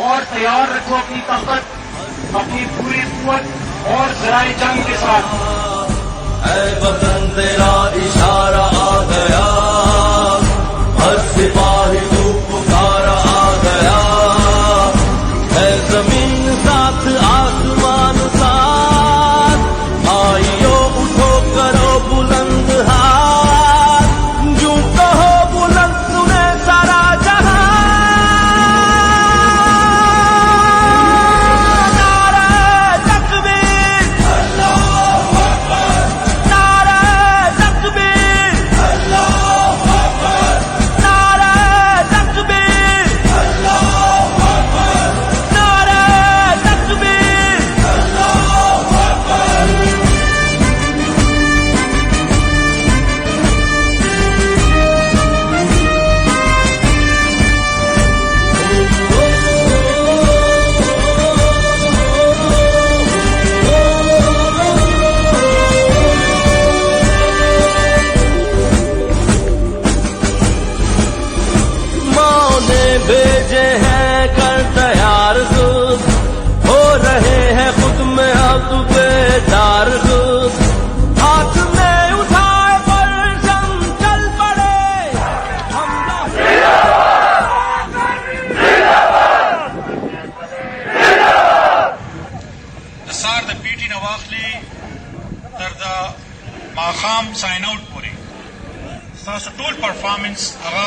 और तैयार रखो अपनी ताकत, अपनी पूरी कुव्वत और जराए जंग के साथ। है वतन तेरा इशारा आ गया, हर सिपाही तू पुकारा आ गया। है जमीन साथ आसमान साथ, आइयो उठो करो बुलंद हाथ, यूं कहो बुलंद सुने सारा जहां। भेजे हैं कर तैयार खुद, हो रहे हैं खुद में अब बेदार खुद। हाथ में उठाए परचम चल पड़े Sar the PT Nawakli ter the Maham sign out puri. So total performance